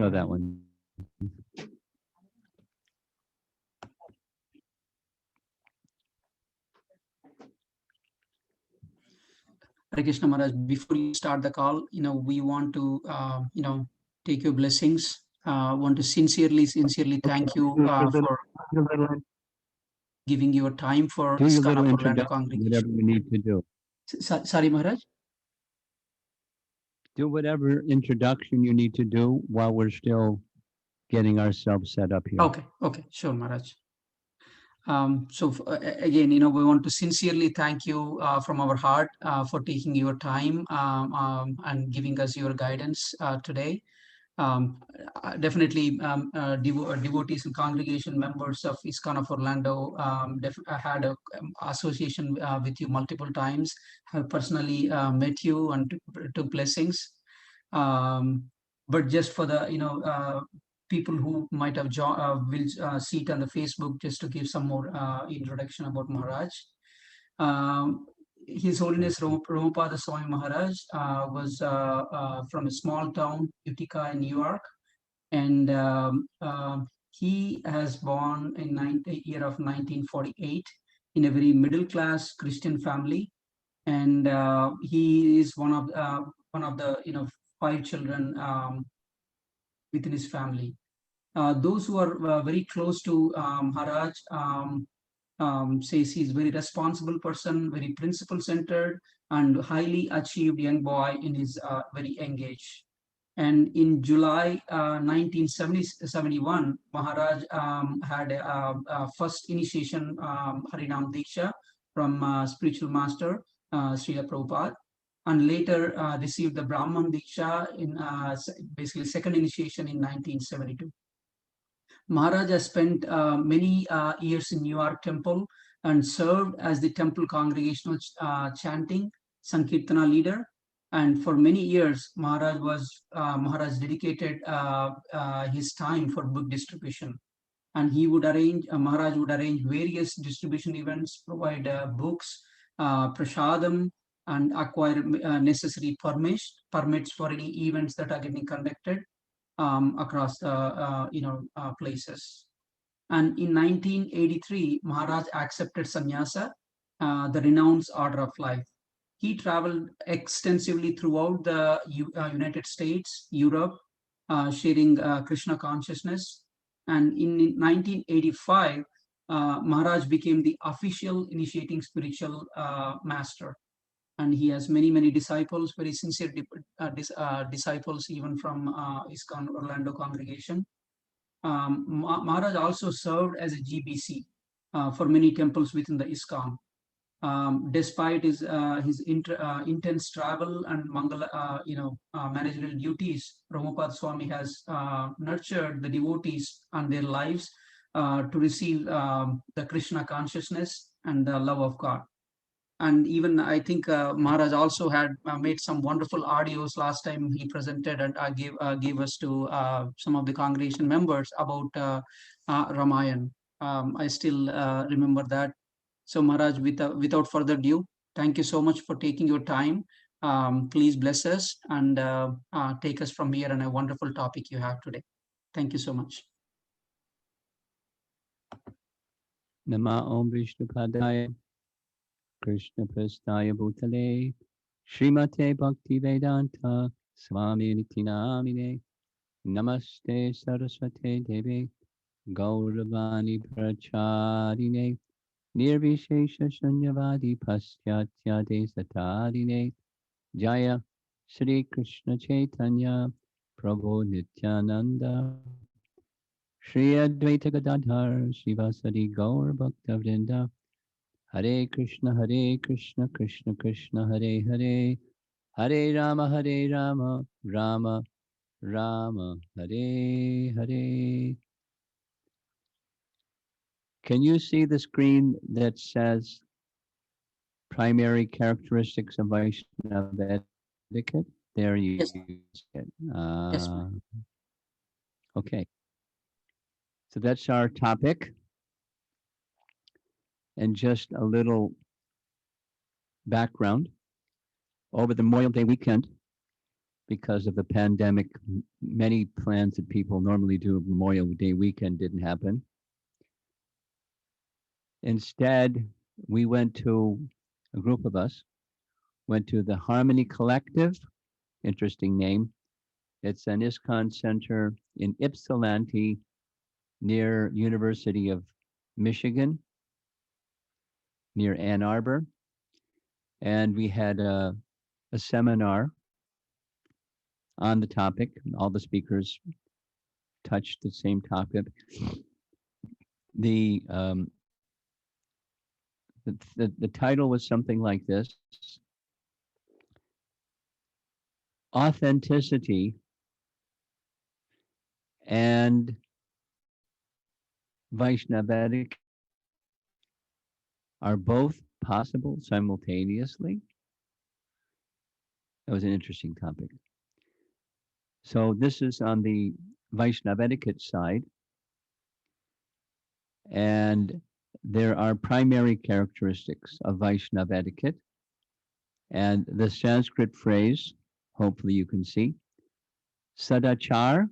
know that one. Hare Krishna Maharaj, before you start the call, we want to, take your blessings. Want to sincerely thank you for giving your time for Do your ISKCON little of Orlando introduction, congregation. whatever you need to do. Sorry, Maharaj? Do whatever introduction you need to do while we're still getting ourselves set up here. Okay, sure, Maharaj. Again, we want to sincerely thank you from our heart for taking your time and giving us your guidance today. Definitely, devotees and congregation members of ISKCON of Orlando had a association with you multiple times, have personally met you and took blessings. But just for the, people who might have will see it on the Facebook, just to give some more introduction about Maharaj. His Holiness Romapada Swami Maharaj was from a small town, Utica in New York, and he has born in the year of 1948 in a very middle-class Christian family, and he is one of the 5 children within his family. Those who are very close to Maharaj says he's a very responsible person, very principle-centered, and highly achieved young boy in his very young age. And in July 1971, Maharaj had a first initiation Harinam Diksha from spiritual master Srila Prabhupada, and later received the Brahman Diksha in basically second initiation in 1972. Maharaj has spent many years in New York Temple and served as the temple congregational chanting Sankirtana leader. And for many years, Maharaj dedicated his time for book distribution. And Maharaj would arrange various distribution events, provide books, prasadam, and acquire necessary permits for any events that are getting conducted across the places. And in 1983, Maharaj accepted sannyasa, the renounced order of life. He traveled extensively throughout the United States, Europe, sharing Krishna consciousness. And in 1985, Maharaj became the official initiating spiritual master. And he has many disciples, very sincere disciples, even from ISKCON Orlando congregation. Maharaj also served as a GBC for many temples within the ISKCON. Despite his intense travel and Mangala, managerial duties, Romapada Swami has nurtured the devotees and their lives to receive the Krishna consciousness and the love of God. And even I think Maharaj also had made some wonderful audios last time he presented and gave us to some of the congregation members about Ramayan. I still remember that. So Maharaj, without further ado, thank you so much for taking your time. Please bless us and take us from here on a wonderful topic you have today. Thank you so much. Nama Om Vishnupadaya Krishna Prasthaya Bhutale Srimate Bhakti Vedanta Swami Niti Namine Namaste Saraswate Devi Gauravani Pracharine Nirvishesha Shunyavadi Paschatya Desatarine Jaya Sri Krishna Chaitanya Prabhu Nityananda Shri Advaita Gadadhar Shivasadi Gaur Bhakta Vrinda Hare Krishna Krishna Krishna Hare Hare Hare Rama Rama Rama Hare Hare. Can you see the screen that says primary characteristics of Vaishnava etiquette? There you Yes. see it. Yes. Okay. So that's our topic. And just a little background. Over the Memorial Day weekend, because of the pandemic, many plans that people normally do Memorial Day weekend didn't happen. Instead, we went to, a group of us, went to the Harmony Collective, interesting name. It's an ISKCON center in Ypsilanti near University of Michigan, near Ann Arbor. And we had a seminar on the topic. All the speakers touched the same topic. The title was something like this: authenticity and Vaishnava are both possible simultaneously. That was an interesting topic. So this is on the Vaishnava etiquette side, and there are primary characteristics of Vaishnava etiquette. And the Sanskrit phrase, hopefully you can see, Sadachar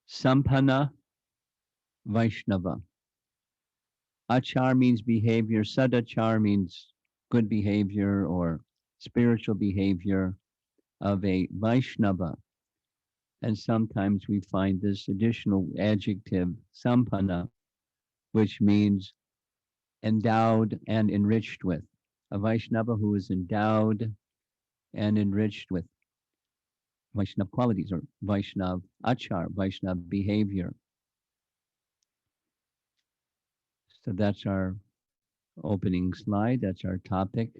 Sampanna Vaishnava. Achar means behavior, Sadachar means good behavior or spiritual behavior of a Vaishnava. And sometimes we find this additional adjective, Sampanna, which means endowed and enriched with. A Vaishnava who is endowed and enriched with Vaishnava qualities or Vaishnava achar, Vaishnava behavior. So that's our opening slide. That's our topic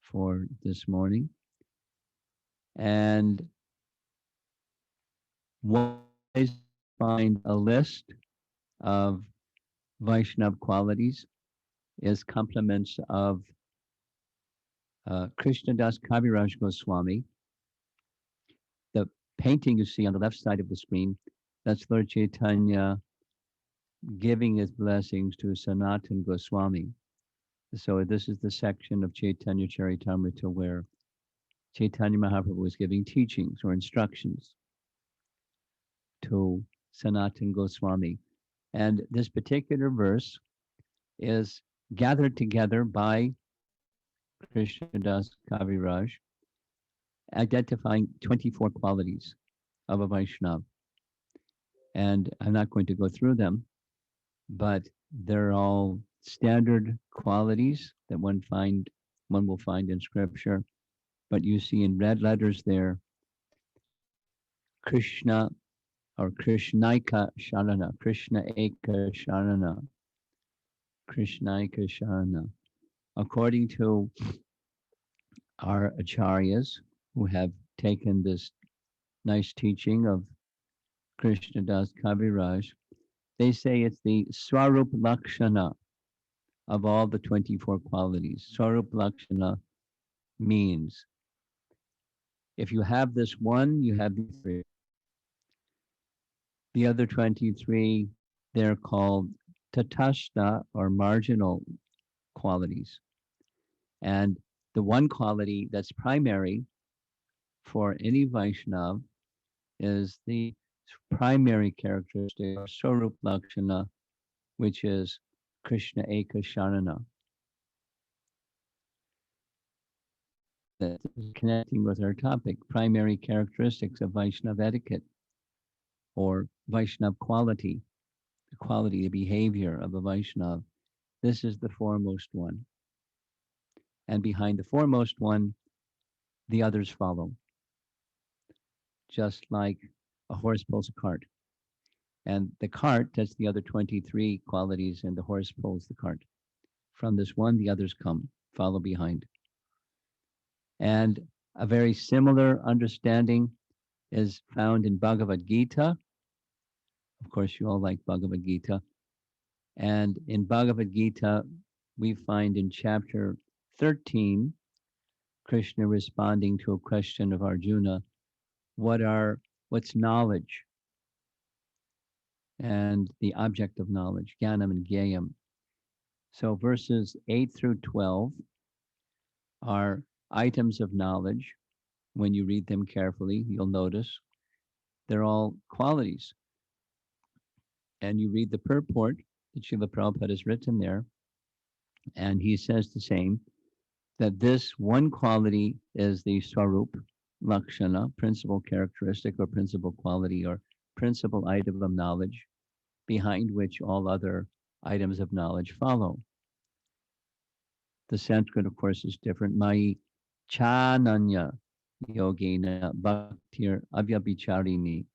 for this morning. And one is to find a list of Vaishnava qualities is compliments of Krishnadas Kaviraj Goswami. The painting you see on the left side of the screen, that's Lord Chaitanya giving his blessings to Sanatan Goswami. So this is the section of Chaitanya Charitamrita where Chaitanya Mahaprabhu was giving teachings or instructions to Sanatan Goswami. And this particular verse is gathered together by Krishnadas Kaviraj, identifying 24 qualities of a Vaishnava. And I'm not going to go through them, but they're all standard qualities that one will find in scripture. But you see in red letters there, Krishna or Krishnaika Sharana, Krishna Eka Sharana, Krishnaika Sharana. According to our acharyas who have taken this nice teaching of Krishnadas Kaviraj, they say it's the Swarup Lakshana of all the 24 qualities. Swarup Lakshana means if you have this one, you have the three. The other 23, they're called tatashta or marginal qualities. And the one quality that's primary for any Vaishnava is the primary characteristic of Swarup Lakshana, which is Krishna Eka Sharana. That is connecting with our topic, primary characteristics of Vaishnava etiquette or Vaishnava quality, the quality, the behavior of a Vaishnava. This is the foremost one. And behind the foremost one, the others follow. Just like a horse pulls a cart. And the cart, that's the other 23 qualities, and the horse pulls the cart. From this one, the others come, follow behind. And a very similar understanding is found in Bhagavad Gita. Of course, you all like Bhagavad Gita. And in Bhagavad Gita, we find in chapter 13, Krishna responding to a question of Arjuna, what's knowledge? And the object of knowledge, Jnanam and Gyayam. So verses 8 through 12 are items of knowledge When you read them carefully, you'll notice they're all qualities. And you read the purport that Srila Prabhupada has written there, and he says the same, that this one quality is the Swarup, Lakshana, principal characteristic or principal quality or principal item of knowledge, behind which all other items of knowledge follow. The Sanskrit, of course, is different. Mai chananya yogena bhaktir avyabhicharini.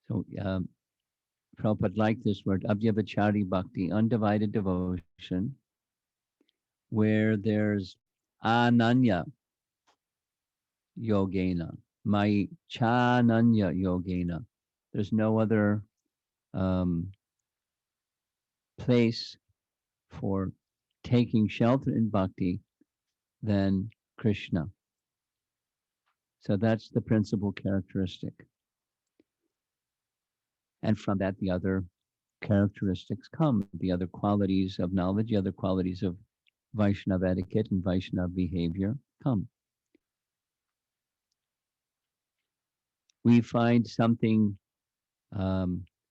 So Prabhupada liked this word, avyabhichari bhakti, undivided devotion, where there's ananya yogena, mai chananya yogena. There's no other um, place for taking shelter in bhakti than Krishna. So that's the principal characteristic. And from that, the other characteristics come, the other qualities of knowledge, the other qualities of Vaishnava etiquette and Vaishnava behavior come. We find something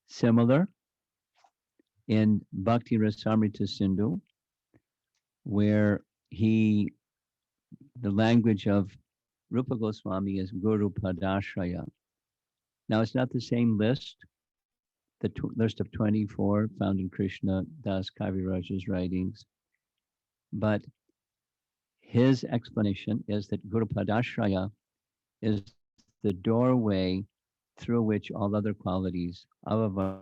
similar in Bhakti Rasamrita Sindhu, where the language of Rupa Goswami is Guru Padashraya. Now, it's not the same list, the list of 24 found in Krishna Das Kaviraj's writings, but his explanation is that Guru Padashraya is the doorway through which all other qualities of a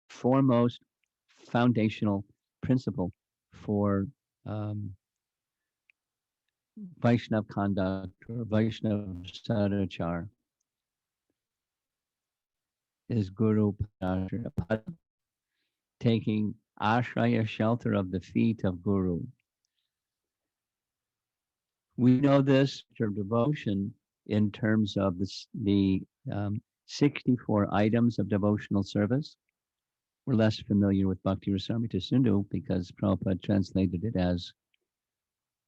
foremost foundational principle for Vaishnav conduct or Vaishnav sadachar is Guru Padashraya, taking ashraya, shelter of the feet of Guru. We know this term devotion in terms of the 64 items of devotional service. We're less familiar with Bhakti Rasamrita Sindhu because Prabhupada translated it as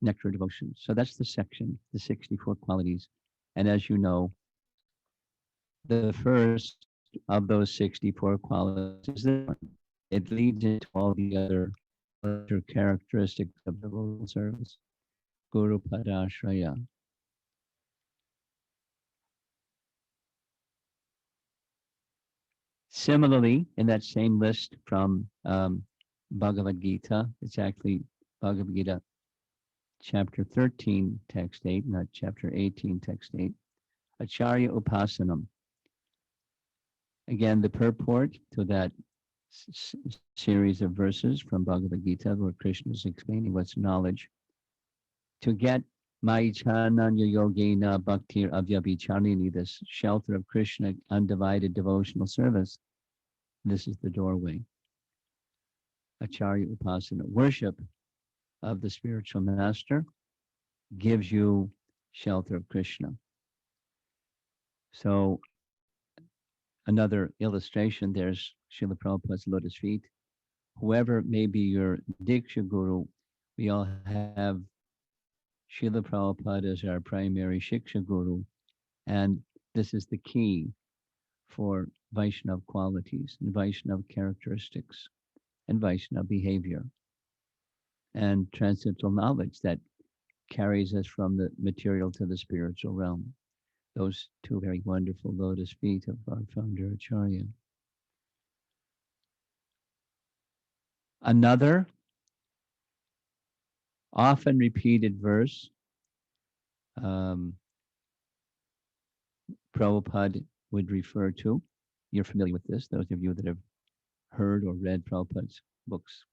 nectar devotion. So that's the section, the 64 qualities. And as you know, the first of those 64 qualities is this one. It leads into all the other characteristics of devotional service. Guru Padashraya. Similarly, in that same list from Bhagavad Gita, it's actually Bhagavad Gita chapter 13, text 8, not chapter 18, text 8, Acharya Upasanam. Again, the purport to that series of verses from Bhagavad Gita where Krishna is explaining what's knowledge. To get Maichananya Yogena Bhaktir Avyabhicharini, this shelter of Krishna, undivided devotional service, this is the doorway. Acharya Upasana, worship of the spiritual master, gives you shelter of Krishna. So another illustration, there's Srila Prabhupada's lotus feet. Whoever may be your Diksha Guru, we all have Srila Prabhupada as our primary Shiksha Guru, and this is the key for Vaishnava qualities and Vaishnava characteristics and Vaishnava behavior and transcendental knowledge that carries us from the material to the spiritual realm. Those two very wonderful lotus feet of our founder Acharya. Another often repeated verse, Prabhupada would refer to. You're familiar with this, those of you that have heard or read Prabhupada's books.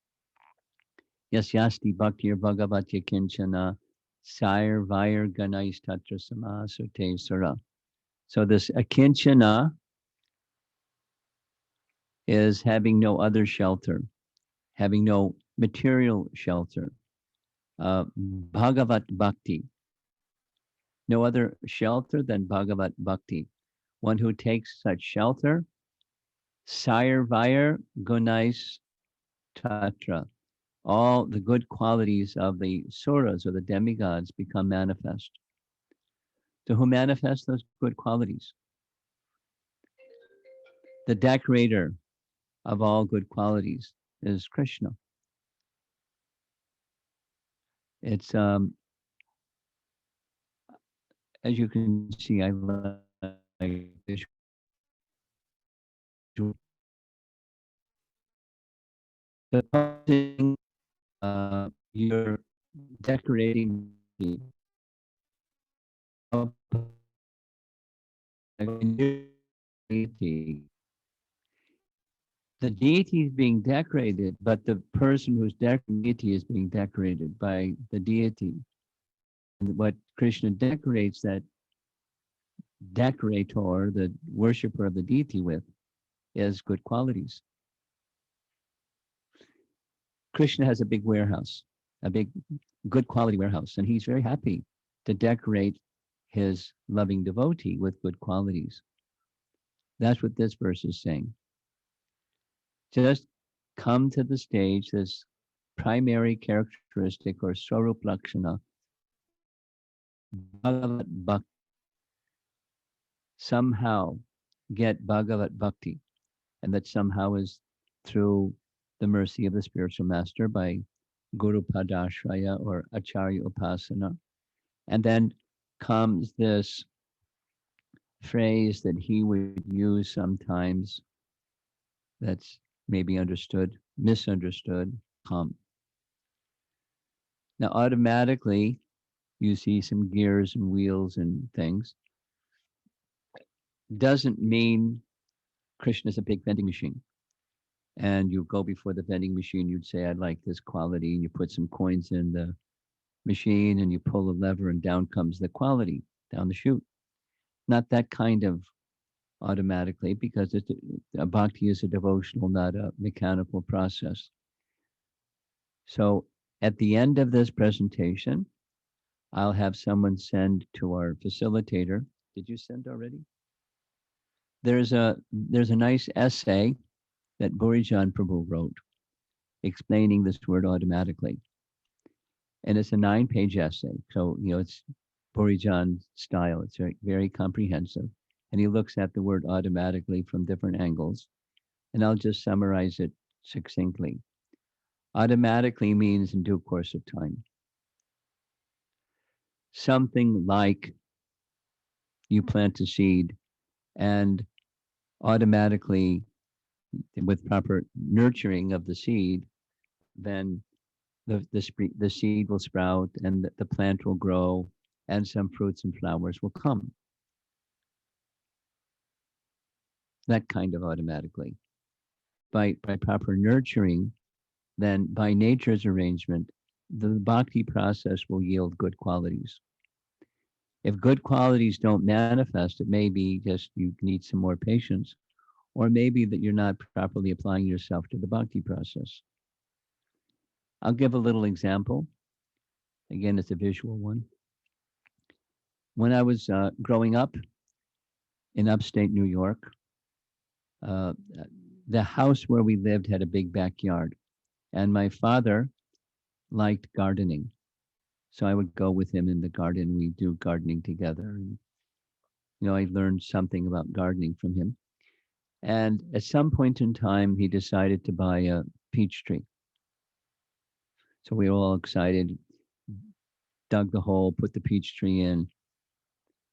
Yasyasti bhaktir bhagavatya kinchana sair vair ganais tatra samasute sara. So this akinchana is having no other shelter, having no material shelter. Bhagavat bhakti, no other shelter than Bhagavat bhakti. One who takes such shelter, sair vair gunais tatra, all the good qualities of the suras or the demigods become manifest. To who manifest those good qualities? The decorator of all good qualities is Krishna. It's as you can see, I like visual. Supposing you're decorating the deity, the deity is being decorated, but the person who's decorating the deity is being decorated by the deity. And what Krishna decorates that decorator, the worshiper of the deity with, is good qualities. Krishna has a big warehouse, a big, good quality warehouse, and he's very happy to decorate his loving devotee with good qualities. That's what this verse is saying. Just come to the stage, this primary characteristic or Swarup Lakshana, Bhagavat Bhakti, somehow get Bhagavat Bhakti, and that somehow is through the mercy of the spiritual master by Guru Padashraya or Acharya Upasana. And then comes this phrase that he would use sometimes that's maybe understood, misunderstood, come. Now, automatically, you see some gears and wheels and things. Doesn't mean Krishna is a big vending machine. And you go before the vending machine, you'd say, I'd like this quality. And you put some coins in the machine and you pull a lever and down comes the quality down the chute. Not that kind of automatically, because a bhakti is a devotional, not a mechanical process. So at the end of this presentation, I'll have someone send to our facilitator. Did you send already? There's a nice essay that Burijan Prabhu wrote explaining this word automatically. And it's a 9-page essay. So, it's Burijan style. It's very, very comprehensive. And he looks at the word automatically from different angles. And I'll just summarize it succinctly. Automatically means in due course of time. Something like you plant a seed and automatically, with proper nurturing of the seed, then the seed will sprout and the plant will grow and some fruits and flowers will come. That kind of automatically. By proper nurturing, then by nature's arrangement, the bhakti process will yield good qualities. If good qualities don't manifest, it may be just you need some more patience, or maybe that you're not properly applying yourself to the bhakti process. I'll give a little example. Again, it's a visual one. When I was growing up in upstate New York, uh, the house where we lived had a big backyard, and my father liked gardening. So I would go with him in the garden. We do gardening together. And, I learned something about gardening from him. And at some point in time, he decided to buy a peach tree. So we were all excited, dug the hole, put the peach tree in,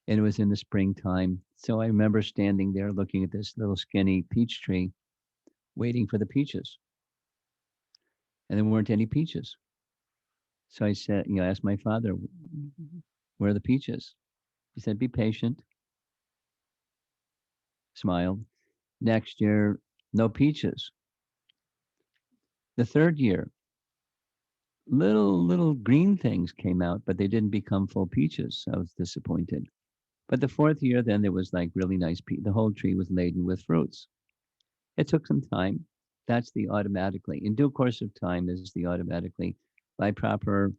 and it was in the springtime. So I remember standing there looking at this little skinny peach tree, waiting for the peaches. And there weren't any peaches. So I said, I asked my father, where are the peaches? He said, be patient. Smiled. Next year, no peaches. The third year, little green things came out, but they didn't become full peaches. I was disappointed. But the fourth year, then there was like really nice the whole tree was laden with fruits. It took some time. That's the automatically. In due course of time is the automatically. By proper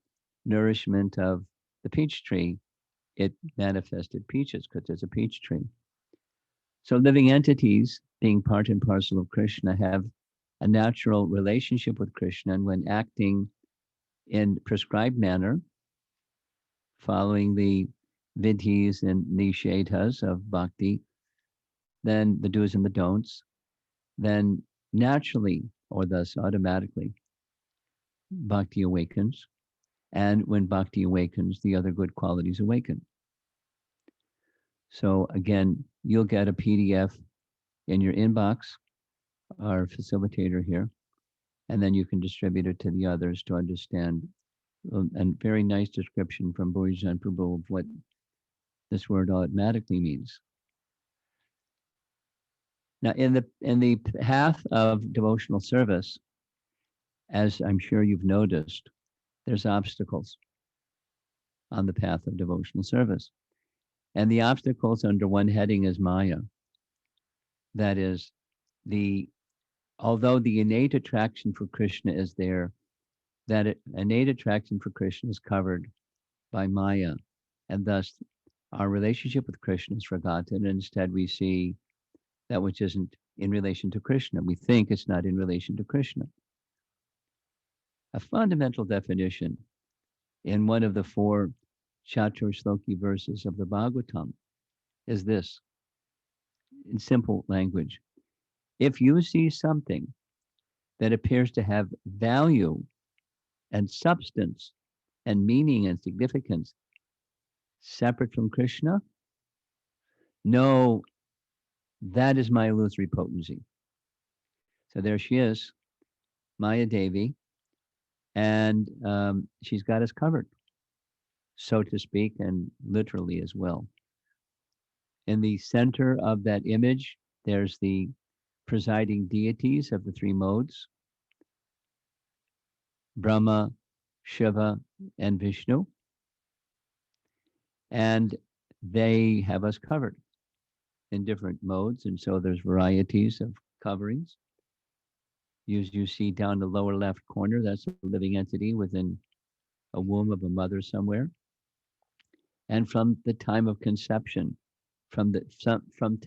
nourishment of the peach tree, it manifested peaches because there's a peach tree. So living entities, being part and parcel of Krishna, have a natural relationship with Krishna, and when acting in prescribed manner, following the vidhis and nishedhas of bhakti, then the do's and the don'ts, then naturally, or thus automatically, bhakti awakens. And when bhakti awakens, the other good qualities awaken. So again, you'll get a PDF in your inbox, our facilitator here, and then you can distribute it to the others to understand. A very nice description from Bhujan Prabhu of what this word automatically means. Now, in the path of devotional service, as I'm sure you've noticed, there's obstacles on the path of devotional service. And the obstacles under one heading is Maya. That is, although the innate attraction for Krishna is there, that innate attraction for Krishna is covered by Maya. And thus, our relationship with Krishna is forgotten. And instead, we see that which isn't in relation to Krishna. We think it's not in relation to Krishna. A fundamental definition in one of the 4 Chatur Shloki verses of the Bhagavatam is this, in simple language. If you see something that appears to have value and substance and meaning and significance separate from Krishna, know that is my illusory potency. So there she is, Maya Devi, and she's got us covered, so to speak, and literally as well. In the center of that image, there's the presiding deities of the 3 modes, Brahma, Shiva, and Vishnu. And they have us covered in different modes. And so there's varieties of coverings. You see down the lower left corner, that's a living entity within a womb of a mother somewhere. And from the time of conception, from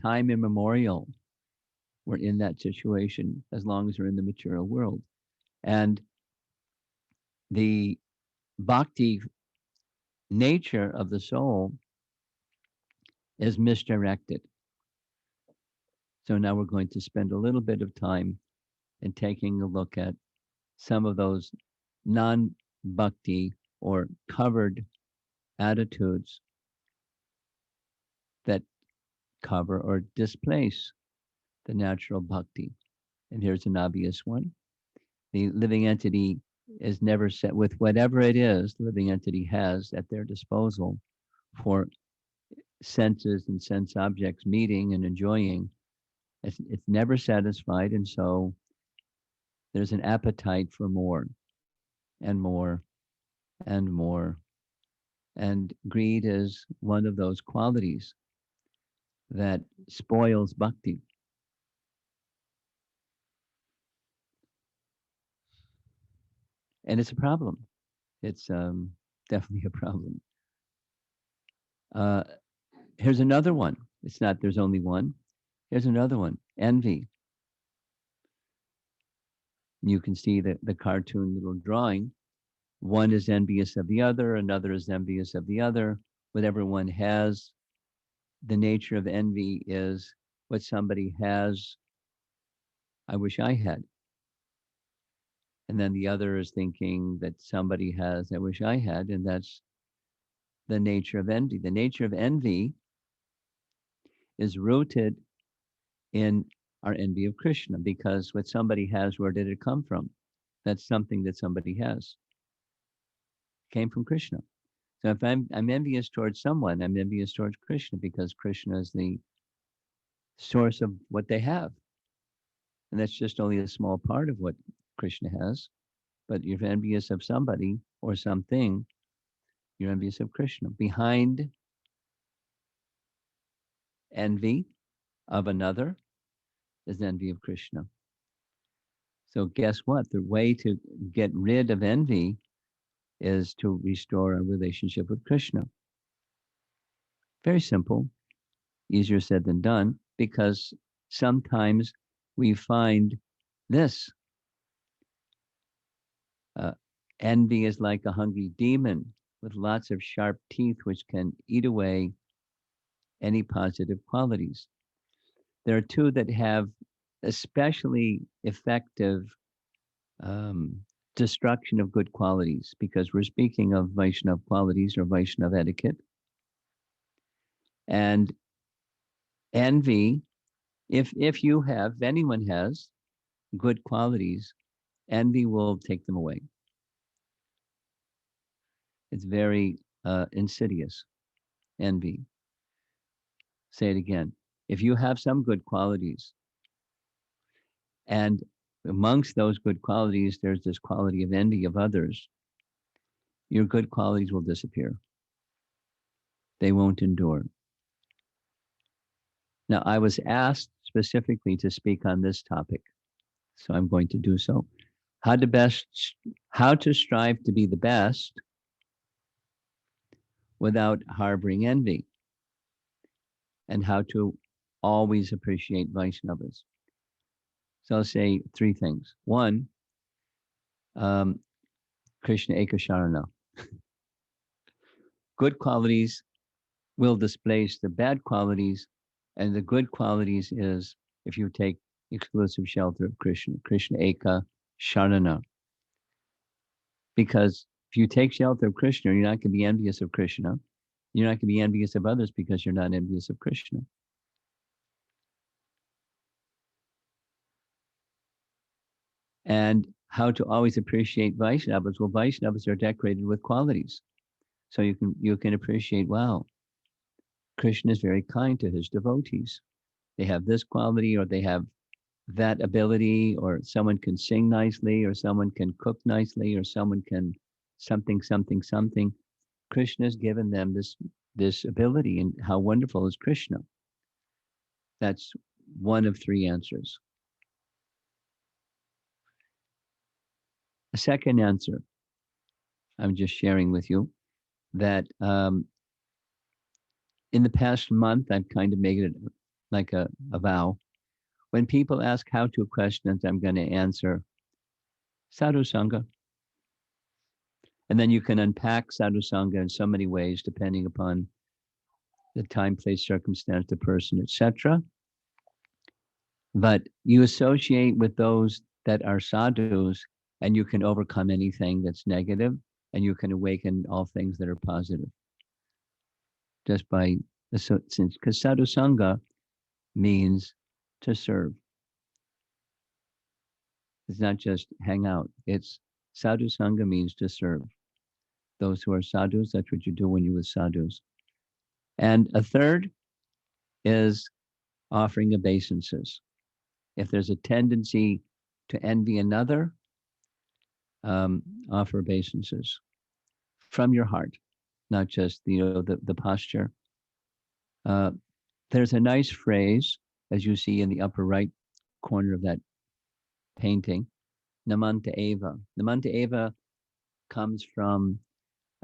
time immemorial, we're in that situation as long as we're in the material world. And the bhakti nature of the soul is misdirected. So now we're going to spend a little bit of time in taking a look at some of those non-bhakti or covered attitudes that cover or displace the natural bhakti. And here's an obvious one. The living entity is never set with whatever it is the living entity has at their disposal for senses and sense objects meeting and enjoying. It's never satisfied. And so there's an appetite for more and more and more. And greed is one of those qualities that spoils bhakti. And it's a problem. It's definitely a problem. Uh, here's another one. It's not there's only one. Here's another one, envy. You can see the cartoon little drawing. One is envious of the other, another is envious of the other. Whatever one has, the nature of envy is what somebody has, I wish I had. And then the other is thinking that somebody has, I wish I had, and that's the nature of envy. The nature of envy is rooted in our envy of Krishna, because what somebody has, where did it come from? That's something that somebody has. It came from Krishna. So if I'm envious towards someone, I'm envious towards Krishna because Krishna is the source of what they have. And that's just only a small part of what Krishna has. But you're envious of somebody or something, you're envious of Krishna. Behind envy of another is envy of Krishna. So guess what? The way to get rid of envy is to restore a relationship with Krishna. Very simple, easier said than done, because sometimes we find this Uh, envy is like a hungry demon with lots of sharp teeth, which can eat away any positive qualities. There are two that have especially effective um, destruction of good qualities, because we're speaking of Vaishnava qualities or Vaishnava etiquette. And envy, if you have, if anyone has good qualities, envy will take them away. It's very insidious, envy. Say it again. If you have some good qualities, and amongst those good qualities, there's this quality of envy of others, your good qualities will disappear. They won't endure. Now, I was asked specifically to speak on this topic, so I'm going to do so. How to strive to be the best without harboring envy, and how to always appreciate Vaishnavas. So I'll say three things. One, um, Krishna Ekasharana. Good qualities will displace the bad qualities, and the good qualities is if you take exclusive shelter of Krishna, Krishna Eka Sharana. Because if you take shelter of Krishna, you're not going to be envious of Krishna. You're not going to be envious of others because you're not envious of Krishna. And how to always appreciate Vaishnavas. Well, Vaishnavas are decorated with qualities. So you can appreciate, wow, Krishna is very kind to his devotees. They have this quality, or they have that ability, or someone can sing nicely, or someone can cook nicely, or someone can something, something, something. Krishna's given them this ability, and how wonderful is Krishna? That's one of three answers. A second answer, I'm just sharing with you that in the past month, I've kind of made it like a vow. When people ask how to questions, I'm going to answer Sadhu Sangha. And then you can unpack Sadhu Sangha in so many ways, depending upon the time, place, circumstance, the person, etc. But you associate with those that are sadhus, and you can overcome anything that's negative, and you can awaken all things that are positive. Just by, because Sadhu Sangha means to serve. It's not just hang out. It's Sadhu Sangha means to serve. Those who are sadhus, that's what you do when you're with sadhus. And a third is offering obeisances. If there's a tendency to envy another, offer obeisances from your heart, not just the posture. There's a nice phrase, as you see in the upper right corner of that painting, Namanta Eva. Namanta Eva comes from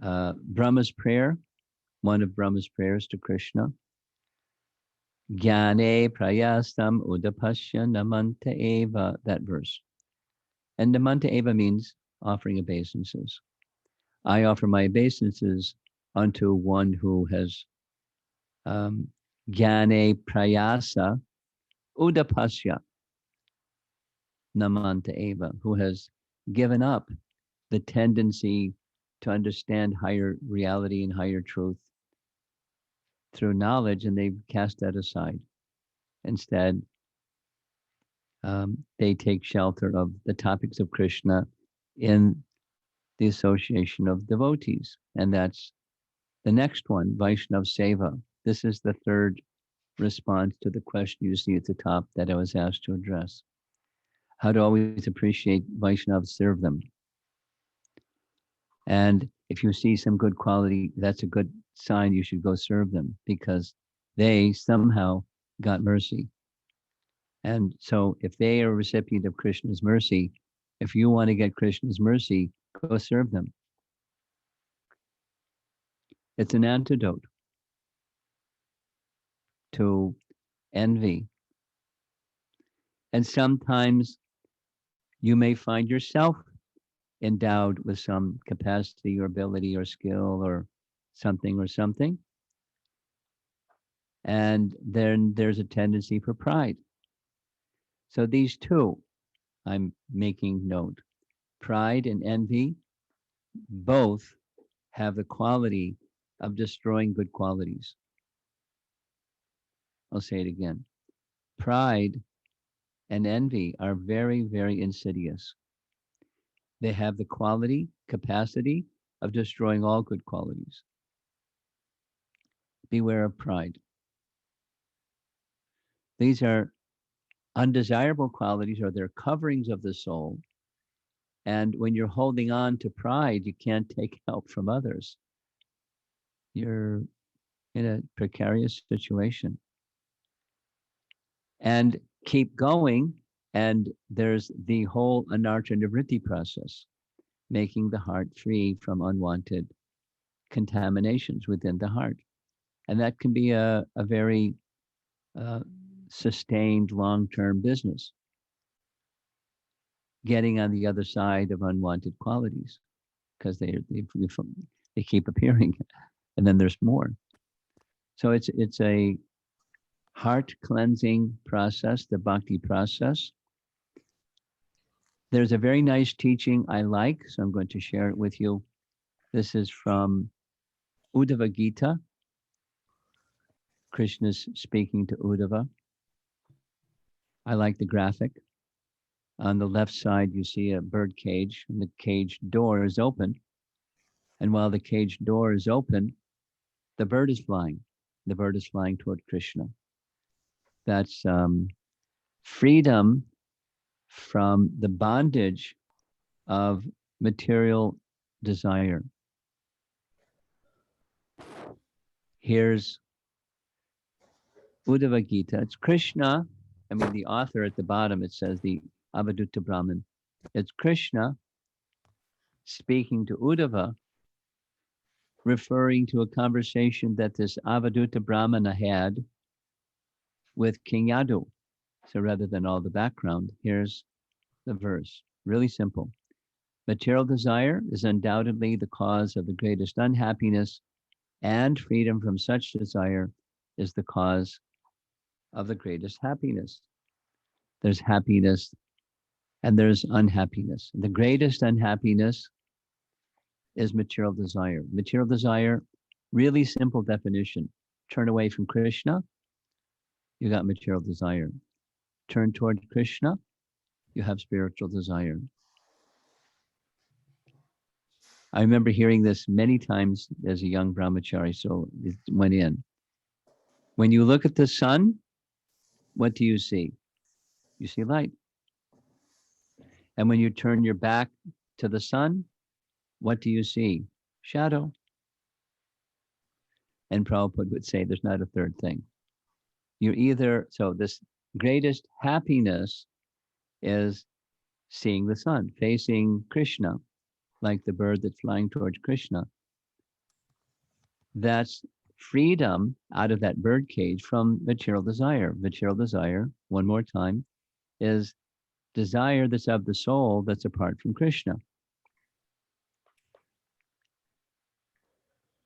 Brahma's prayer, one of Brahma's prayers to Krishna. Jnane prayasam udapasya namanta eva, that verse. And namanta eva means offering obeisances. I offer my obeisances unto one who has jnane prayasa udapasya namanta eva, who has given up the tendency to understand higher reality and higher truth through knowledge, and they've cast that aside. Instead, they take shelter of the topics of Krishna in the association of devotees. And that's the next one, Vaishnava Seva. This is the third response to the question you see at the top that I was asked to address. How to always appreciate Vaishnavas, serve them. And if you see some good quality, that's a good sign you should go serve them, because they somehow got mercy. And so if they are a recipient of Krishna's mercy, if you want to get Krishna's mercy, go serve them. It's an antidote to envy. And sometimes you may find yourself endowed with some capacity or ability or skill or something. And then there's a tendency for pride. So these two, I'm making note, pride and envy, both have the quality of destroying good qualities. I'll say it again. Pride and envy are very, very insidious. They have the quality, capacity of destroying all good qualities. Beware of pride. These are undesirable qualities, or they're coverings of the soul. And when you're holding on to pride, you can't take help from others. You're in a precarious situation. And keep going. And there's the whole anartha nivritti process, making the heart free from unwanted contaminations within the heart. And that can be a very sustained long-term business, getting on the other side of unwanted qualities, because they keep appearing, and then there's more. So it's a heart cleansing process, the bhakti process. There's a very nice teaching I like, so I'm going to share it with you. This is from Uddhava Gita. Krishna's speaking to Uddhava. I like the graphic. On the left side, you see a bird cage, and the cage door is open. And while the cage door is open, the bird is flying. The bird is flying toward Krishna. That's freedom from the bondage of material desire. Here's Uddhava Gita. It's Krishna. I mean, the author at the bottom, it says the Avadutta Brahman. It's Krishna speaking to Uddhava, referring to a conversation that this Avadutta Brahmana had with King Yadu. So rather than all the background, here's the verse. Really simple. Material desire is undoubtedly the cause of the greatest unhappiness, and freedom from such desire is the cause of the greatest happiness. There's happiness and there's unhappiness. The greatest unhappiness is material desire. Material desire, really simple definition. Turn away from Krishna, you got material desire. Turn toward Krishna, you have spiritual desire. I remember hearing this many times as a young brahmachari, so it went in. When you look at the sun, what do you see? You see light. And when you turn your back to the sun, what do you see? Shadow. And Prabhupada would say there's not a third thing. You're either, so this greatest happiness is seeing the sun, facing Krishna, like the bird that's flying towards Krishna. That's freedom out of that bird cage from material desire. Material desire, one more time, is desire that's of the soul that's apart from Krishna.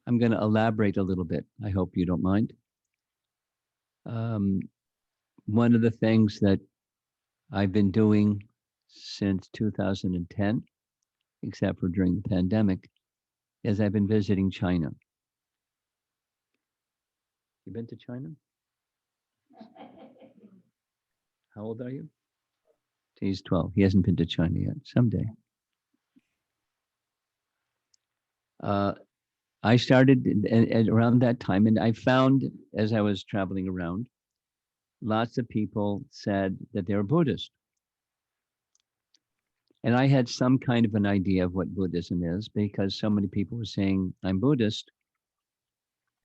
I'm going to elaborate a little bit. I hope you don't mind. One of the things that I've been doing since 2010, except for during the pandemic, is I've been visiting China. You been to China? How old are you? He's 12. He hasn't been to China yet. Someday. I started at around that time, and I found as I was traveling around, lots of people said that they were Buddhist. And I had some kind of an idea of what Buddhism is because so many people were saying, I'm Buddhist,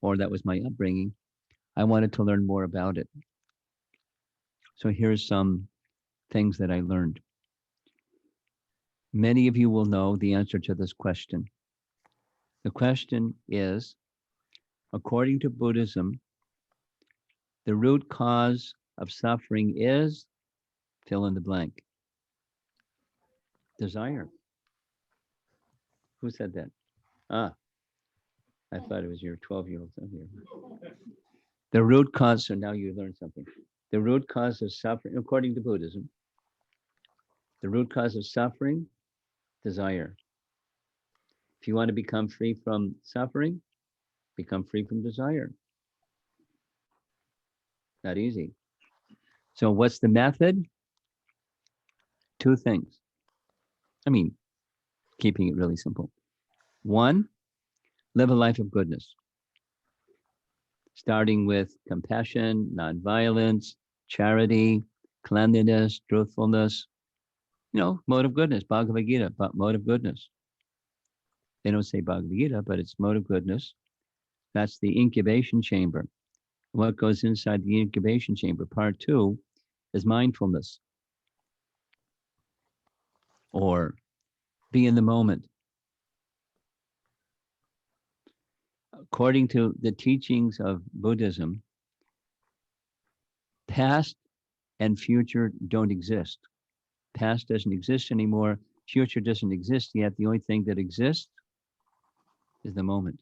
or that was my upbringing. I wanted to learn more about it. So here's some things that I learned. Many of you will know the answer to this question. The question is, according to Buddhism, the root cause of suffering is fill in the blank. Desire. Who said that? Ah, I thought it was your 12-year-old son here. The root cause, so now you learned something. The root cause of suffering, according to Buddhism, the root cause of suffering, desire. If you want to become free from suffering, become free from desire. Not easy. So what's the method? Two things. I mean, keeping it really simple. One, live a life of goodness, starting with compassion, nonviolence, charity, cleanliness, truthfulness, mode of goodness, Bhagavad Gita, but mode of goodness. They don't say Bhagavad Gita, but it's mode of goodness. That's the incubation chamber. What goes inside the incubation chamber? Part 2 is mindfulness, or be in the moment. According to the teachings of Buddhism, past and future don't exist. Past doesn't exist anymore. Future doesn't exist yet. The only thing that exists is the moment.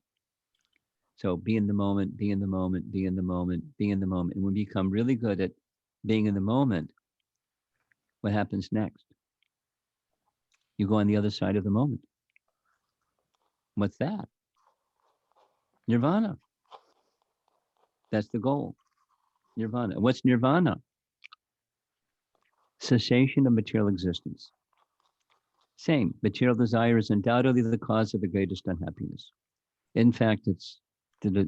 So be in the moment, be in the moment, be in the moment, be in the moment. And when we become really good at being in the moment, what happens next? You go on the other side of the moment. What's that? Nirvana. That's the goal. Nirvana. What's nirvana? Cessation of material existence. Same. Material desire is undoubtedly the cause of the greatest unhappiness. In fact, it's the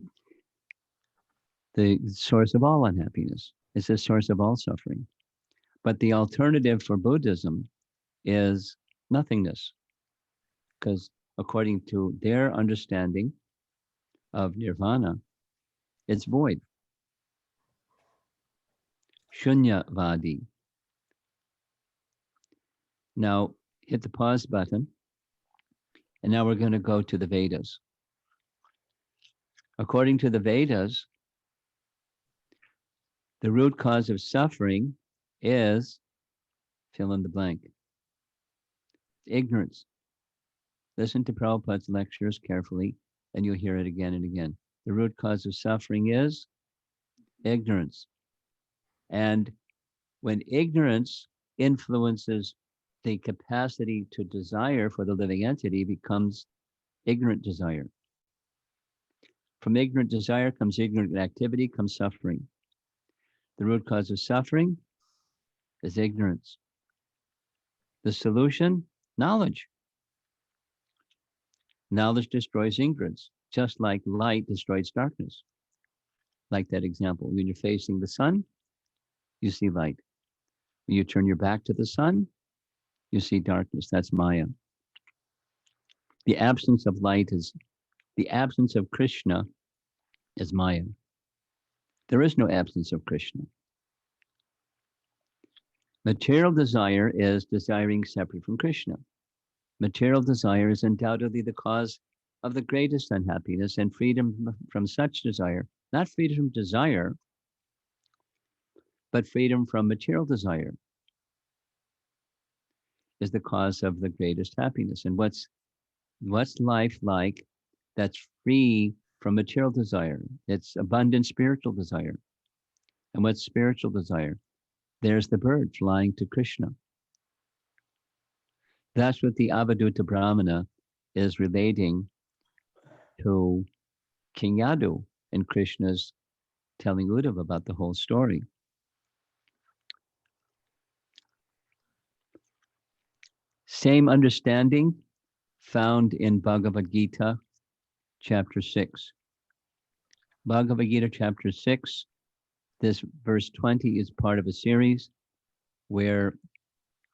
source of all unhappiness. It's the source of all suffering. But the alternative for Buddhism is nothingness, because according to their understanding of nirvana, it's void. Shunyavadi. Now, hit the pause button, and now we're going to go to the Vedas. According to the Vedas, the root cause of suffering is, fill in the blank, ignorance. Listen to Prabhupada's lectures carefully, and you'll hear it again and again. The root cause of suffering is ignorance. And when ignorance influences the capacity to desire for the living entity, becomes ignorant desire. From ignorant desire comes ignorant activity, comes suffering. The root cause of suffering is ignorance. The solution, knowledge. Knowledge destroys ignorance, just like light destroys darkness. Like that example, when you're facing the sun, you see light. When you turn your back to the sun, you see darkness. That's Maya. The absence of light is, the absence of Krishna is Maya. There is no absence of Krishna. Material desire is desiring separate from Krishna. Material desire is undoubtedly the cause of the greatest unhappiness, and freedom from such desire, not freedom from desire, but freedom from material desire, is the cause of the greatest happiness. And what's life like that's free from material desire? It's abundant spiritual desire. And what's spiritual desire? There's the bird flying to Krishna. That's what the Avadhuta Brahmana is relating to King Yadu, and Krishna's telling Uddhava about the whole story. Same understanding found in Bhagavad Gita, chapter 6. Bhagavad Gita, chapter 6, this verse 20 is part of a series where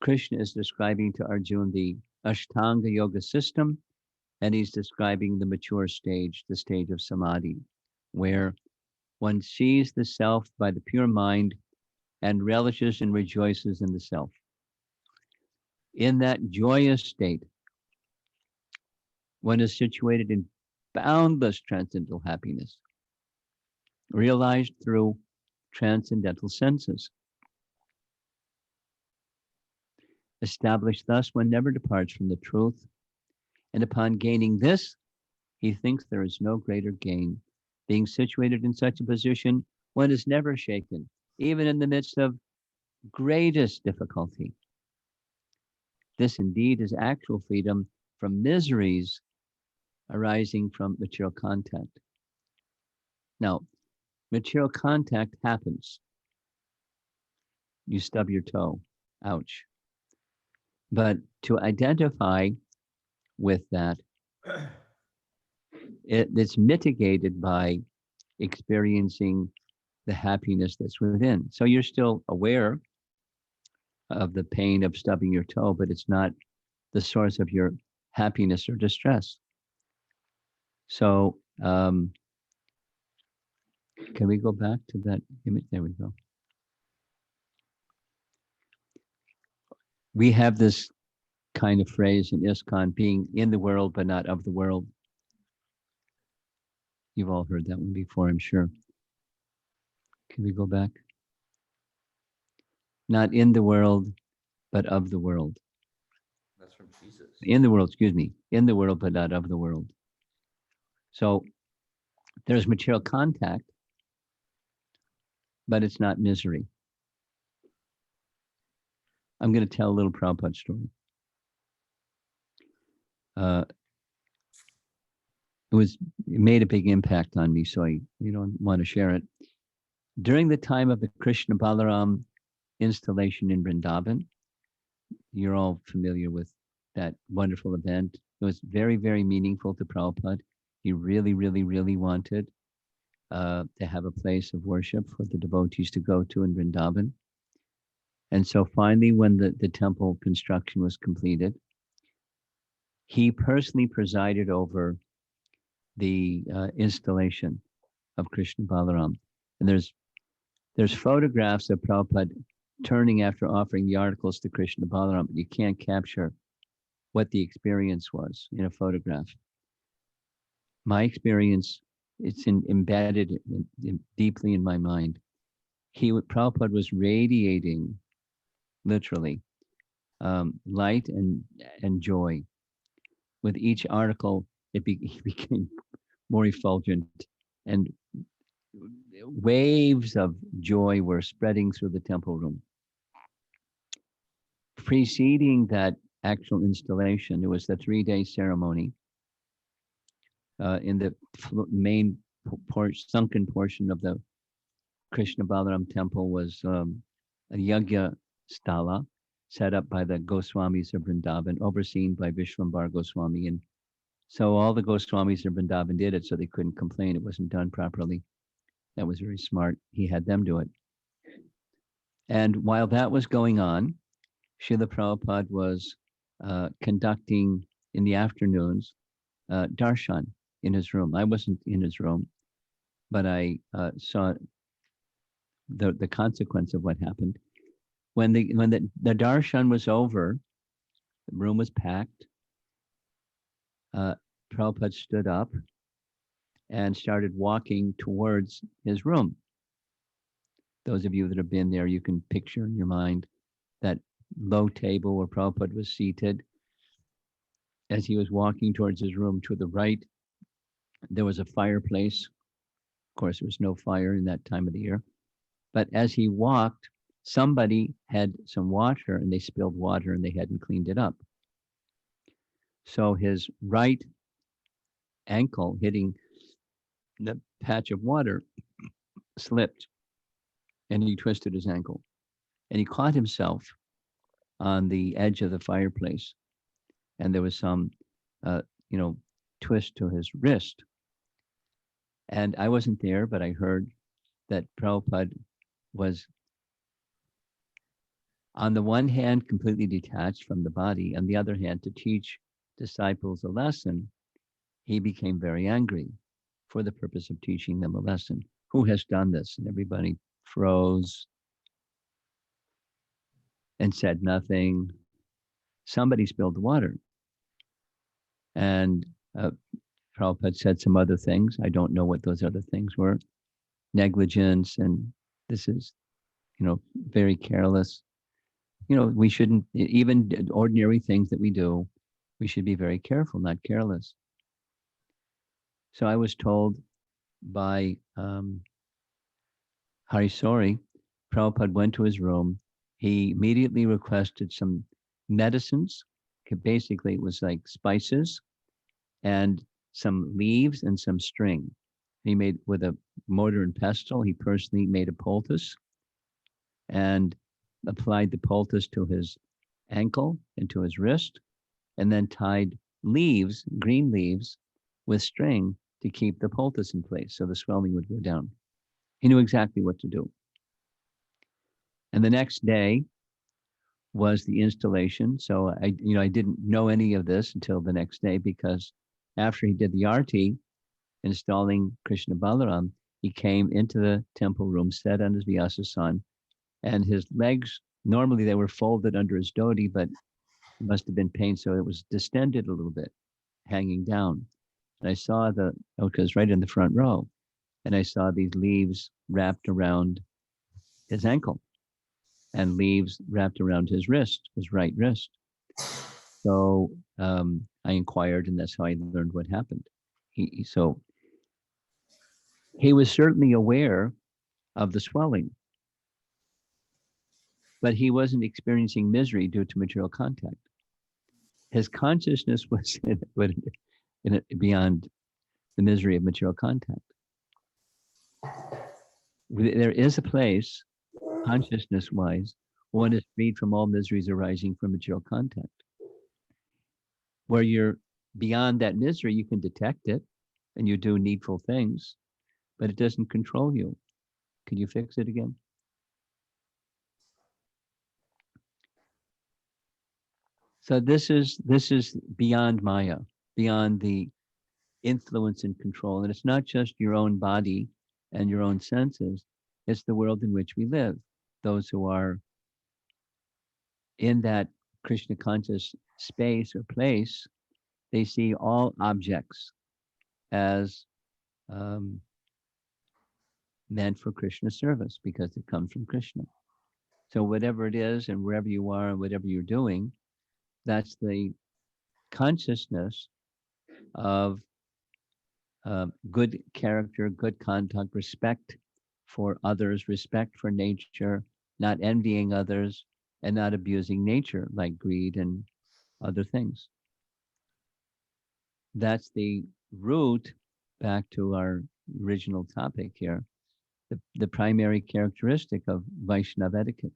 Krishna is describing to Arjuna the Ashtanga Yoga system, and he's describing the mature stage, the stage of Samadhi, where one sees the self by the pure mind and relishes and rejoices in the self. In that joyous state, one is situated in boundless transcendental happiness, realized through transcendental senses. Established thus, one never departs from the truth And upon gaining this, he thinks there is no greater gain. Being situated in such a position, one is never shaken, even in the midst of greatest difficulty. This indeed is actual freedom from miseries arising from material contact. Now, material contact happens. You stub your toe. Ouch. But to identify with that, it's mitigated by experiencing the happiness that's within. So you're still aware of the pain of stubbing your toe, but it's not the source of your happiness or distress. So, can we go back to that image? There we go. We have this kind of phrase in ISKCON, being in the world, but not of the world. You've all heard that one before, I'm sure. Can we go back? Not in the world, but of the world. That's from Jesus. In the world, excuse me. In the world, but not of the world. So there's material contact, but it's not misery. I'm going to tell a little Prabhupada story. It made a big impact on me, so I want to share it. During the time of the Krishna Balaram installation in Vrindavan, you're all familiar with that wonderful event. It was very, very meaningful to Prabhupada. He really, really, really wanted to have a place of worship for the devotees to go to in Vrindavan. And so finally, when the temple construction was completed, he personally presided over the installation of Krishna Balaram. And there's photographs of Prabhupada turning after offering the articles to Krishna Balaram. You can't capture what the experience was in a photograph. My experience, it's embedded deeply in my mind. Prabhupada was radiating, literally, light and joy. With each article, he became more effulgent, and waves of joy were spreading through the temple room. Preceding that actual installation, it was the 3-day ceremony. In the main sunken portion of the Krishna Balaram temple was a yagya stala set up by the Goswamis of Vrindavan, overseen by Vishwambar Goswami. And so all the Goswamis of Vrindavan did it, so they couldn't complain it wasn't done properly. That was very smart. He had them do it. And while that was going on, Srila Prabhupada was conducting in the afternoons darshan in his room. I wasn't in his room, but I saw the consequence of what happened. When the darshan was over, the room was packed. Prabhupada stood up and started walking towards his room. Those of you that have been there, you can picture in your mind that low table where Prabhupada was seated. As he was walking towards his room, to the right, there was a fireplace. Of course, there was no fire in that time of the year. But as he walked, somebody had some water and they spilled water and they hadn't cleaned it up. So his right ankle hitting the patch of water slipped and he twisted his ankle. And he caught himself on the edge of the fireplace. And there was some, twist to his wrist. And I wasn't there, but I heard that Prabhupada was, on the one hand, completely detached from the body, on the other hand, to teach disciples a lesson, he became very angry for the purpose of teaching them a lesson. Who has done this? And everybody froze and said nothing. Somebody spilled the water. And Prabhupada said some other things. I don't know what those other things were. Negligence, and this is, very careless. We shouldn't, even ordinary things that we do, We should be very careful, not careless. So I was told by Harisori, Prabhupada went to his room. He immediately requested some medicines. Basically, it was like spices and some leaves and some string. He made with a mortar and pestle. He personally made a poultice and applied the poultice to his ankle and to his wrist, and then tied leaves, green leaves, with string to keep the poultice in place so the swelling would go down. He knew exactly what to do. And the next day was the installation. So I didn't know any of this until the next day, because after he did the arti, installing Krishna Balaram, he came into the temple room, sat on his Vyasasan, and his legs, normally they were folded under his dhoti, but it must have been pain, so it was distended a little bit, hanging down. And I saw because right in the front row, and I saw these leaves wrapped around his ankle and leaves wrapped around his wrist, his right wrist. So I inquired, and that's how I learned what happened. So he was certainly aware of the swelling, but he wasn't experiencing misery due to material contact. His consciousness was beyond the misery of material contact. There is a place, consciousness-wise, one is freed from all miseries arising from material contact. Where you're beyond that misery, you can detect it and you do needful things, but it doesn't control you. Can you fix it again? So this is beyond Maya, beyond the influence and control. And it's not just your own body and your own senses, it's the world in which we live. Those who are in that Krishna conscious space or place, they see all objects as meant for Krishna service because it comes from Krishna. So whatever it is and wherever you are and whatever you're doing, that's the consciousness of good character, good conduct, respect for others, respect for nature, not envying others, and not abusing nature like greed and other things. That's the root, back to our original topic here, the primary characteristic of Vaishnava etiquette.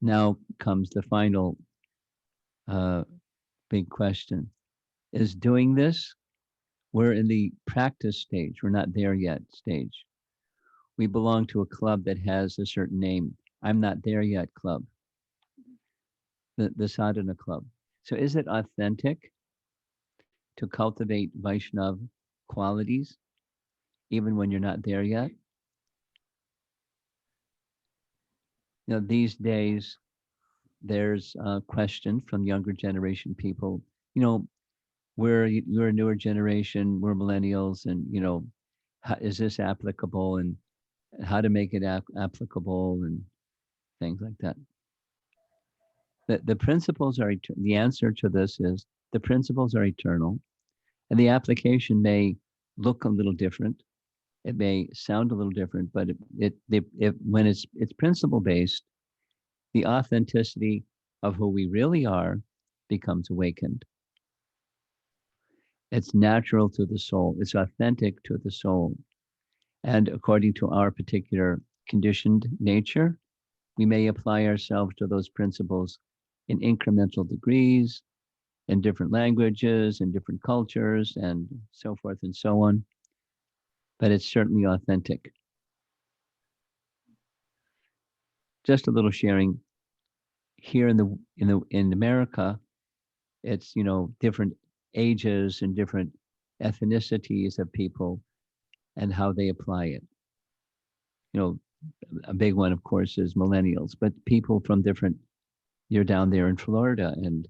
Now comes the final big question. Is doing this, we're in the practice stage, we're not there yet stage. We belong to a club that has a certain name. I'm not there yet club, the sadhana club. So is it authentic to cultivate Vaishnava qualities even when you're not there yet? You know, these days, there's a question from younger generation people, you're a newer generation, we're millennials, and, how, is this applicable, and how to make it applicable and things like that. The principles are, the answer to this is the principles are eternal, and the application may look a little different. It may sound a little different, but when it's principle based, the authenticity of who we really are becomes awakened. It's natural to the soul. It's authentic to the soul. And according to our particular conditioned nature, we may apply ourselves to those principles in incremental degrees, in different languages, in different cultures, and so forth and so on. But it's certainly authentic. Just a little sharing. Here in America, it's different ages and different ethnicities of people and how they apply it. A big one, of course, is millennials, but people from different. You're down there in Florida, and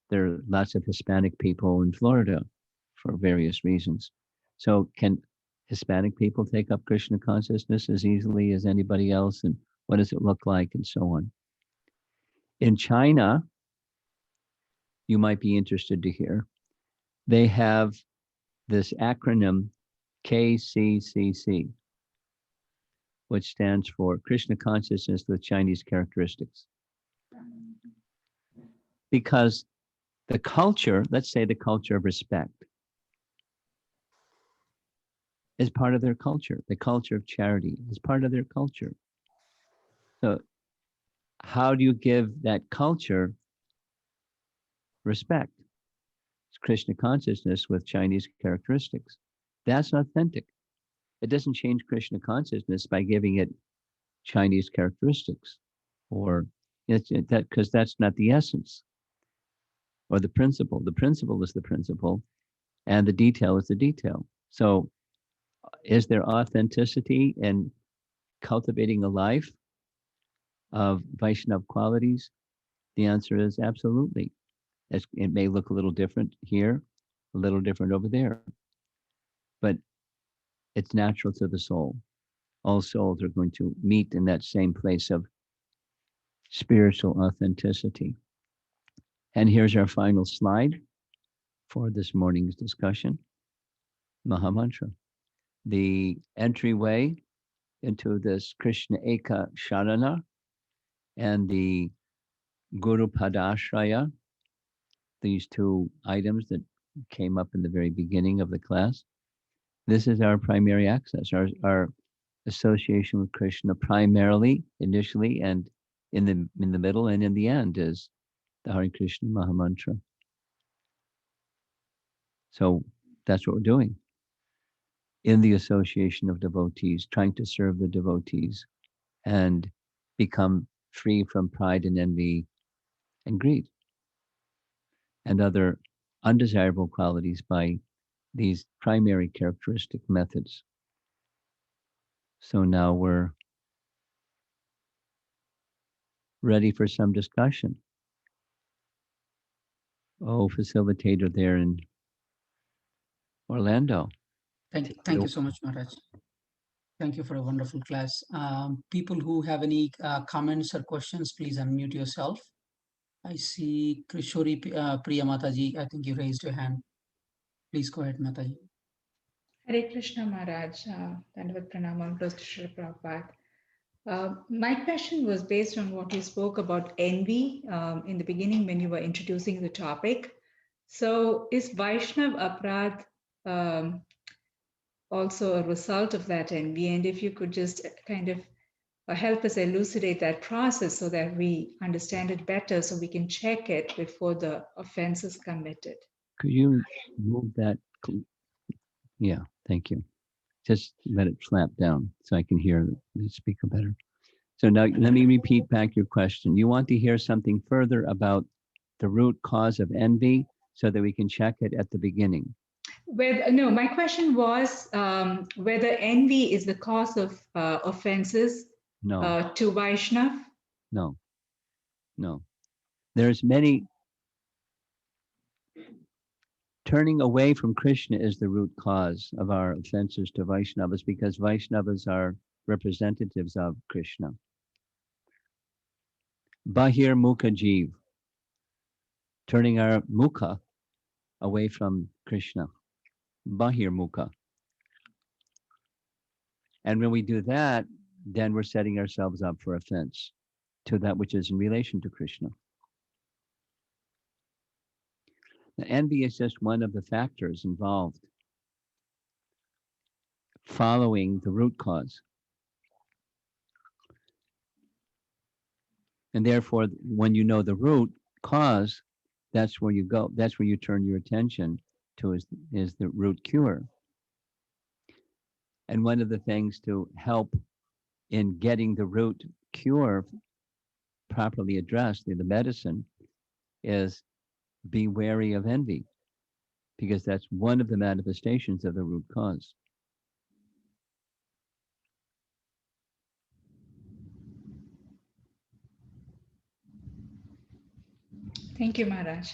there are lots of Hispanic people in Florida for various reasons. So can Hispanic people take up Krishna consciousness as easily as anybody else? And what does it look like, and so on? In China, you might be interested to hear. They have this acronym KCCC, which stands for Krishna Consciousness with Chinese Characteristics. Because the culture, let's say the culture of respect, is part of their culture. The culture of charity is part of their culture. So how do you give that culture respect? It's Krishna consciousness with Chinese characteristics. That's authentic. It doesn't change Krishna consciousness by giving it Chinese characteristics, or it's that, because that's not the essence or the principle. The principle is the principle, and the detail is the detail. So, is there authenticity in cultivating a life of Vaishnava qualities? The answer is absolutely. It may look a little different here, a little different over there, but it's natural to the soul. All souls are going to meet in that same place of spiritual authenticity. And here's our final slide for this morning's discussion, Mahamantra. The entryway into this Krishna Eka Sharana and the Guru Padashraya, these two items that came up in the very beginning of the class. This is our primary access, our association with Krishna primarily, initially, and in the middle and in the end is the Hare Krishna Mahamantra. So that's what we're doing in the association of devotees, trying to serve the devotees and become free from pride and envy and greed and other undesirable qualities by these primary characteristic methods. So now we're ready for some discussion. Oh, facilitator there in Orlando. Thank you so much, Maharaj. Thank you for a wonderful class. People who have any comments or questions, please unmute yourself. I see Krishori Priya Mataji. I think you raised your hand. Please go ahead, Mataji. Hare Krishna Maharaj, Dandavat Pranamam, close to Srila Prabhupada. My question was based on what you spoke about envy in the beginning when you were introducing the topic. So is Vaishnav Aparadh also a result of that envy? And if you could just kind of help us elucidate that process so that we understand it better so we can check it before the offense is committed. Could you move that? Yeah, thank you. Just let it flap down so I can hear the speaker better. So now let me repeat back your question. You want to hear something further about the root cause of envy so that we can check it at the beginning? No, my question was whether envy is the cause of offenses to Vaishnav. No. There's many. Turning away from Krishna is the root cause of our offenses to Vaishnavas, because Vaishnavas are representatives of Krishna. Bahir Mukha Jeev, turning our mukha away from Krishna. Bahir Mukha. And when we do that, then we're setting ourselves up for offense to that which is in relation to Krishna. Now, envy is just one of the factors involved following the root cause. And therefore, when you know the root cause, that's where you go. That's where you turn your attention to is the root cure. And one of the things to help in getting the root cure properly addressed in the medicine is be wary of envy, because that's one of the manifestations of the root cause. Thank you, Maharaj.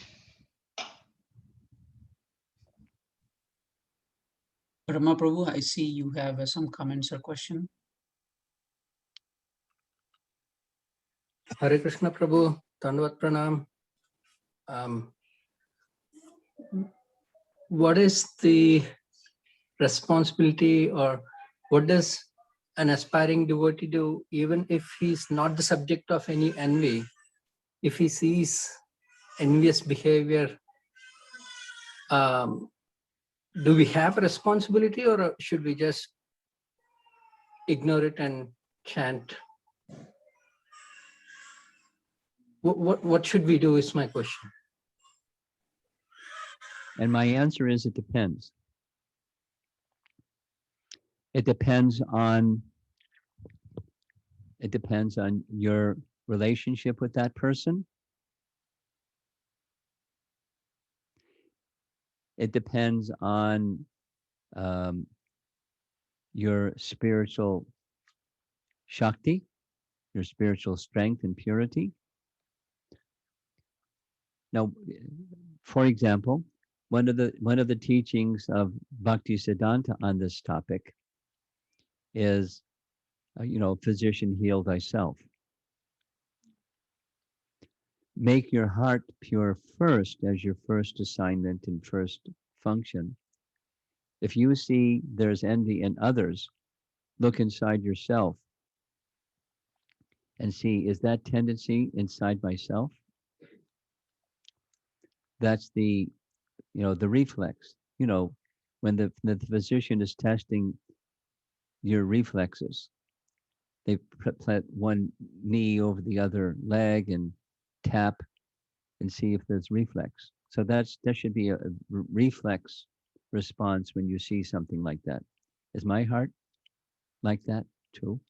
Rama Prabhu, I see you have some comments or question. Hare Krishna Prabhu, Dandavat Pranam. what is the responsibility, or what does an aspiring devotee do, even if he's not the subject of any envy? If he sees envious behavior, do we have a responsibility, or should we just ignore it and chant? What should we do is my question. And my answer is it depends. It depends on your relationship with that person. It depends on your spiritual shakti, your spiritual strength and purity. Now, for example, one of the teachings of Bhakti Siddhanta on this topic is, physician, heal thyself. Make your heart pure first as your first assignment and first function. If you see there's envy in others, look inside yourself and see, is that tendency inside myself? That's the reflex. When the physician is testing your reflexes, they put one knee over the other leg and tap and see if there's reflex. So there should be a reflex response when you see something like that. Is my heart like that too?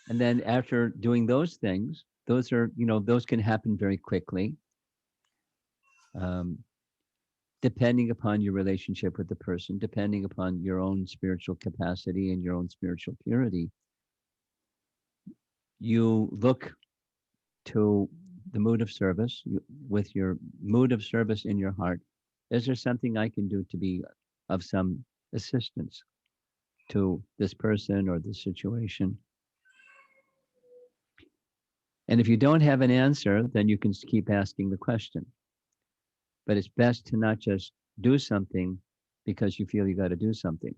And then after doing those things, those can happen very quickly. Depending upon your relationship with the person, depending upon your own spiritual capacity and your own spiritual purity, you look to the mood of service. With your mood of service in your heart, is there something I can do to be of some assistance to this person or this situation? And if you don't have an answer, then you can keep asking the question. But it's best to not just do something because you feel you got to do something.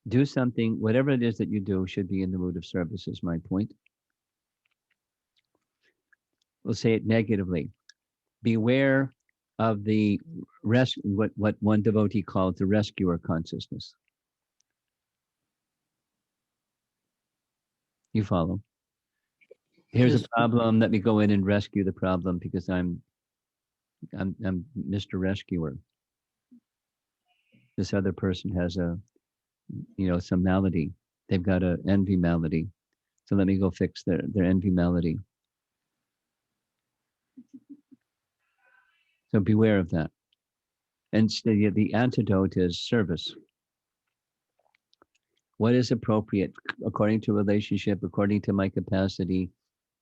Do something, whatever it is that you do should be in the mood of service, is my point. We'll say it negatively. Beware of the what one devotee called the rescuer consciousness. You follow? Here's a problem. Let me go in and rescue the problem because I'm Mr. Rescuer. This other person has some malady. They've got an envy malady. So let me go fix their envy malady. So beware of that. And the antidote is service. What is appropriate according to relationship, according to my capacity,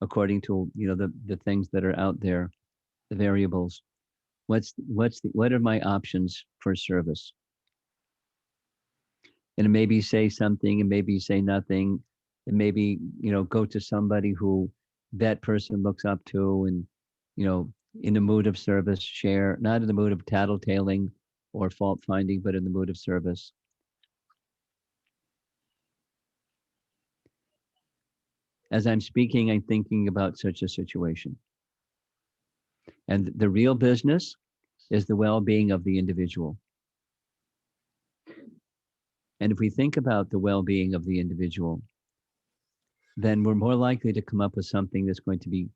according to the things that are out there, the variables. What are my options for service? And maybe say something, and maybe say nothing, and maybe go to somebody who that person looks up to, and in the mood of service, share, not in the mood of tattletaling or fault finding, but in the mood of service. As I'm speaking, I'm thinking about such a situation. And the real business is the well-being of the individual. And if we think about the well-being of the individual, then we're more likely to come up with something that's going to be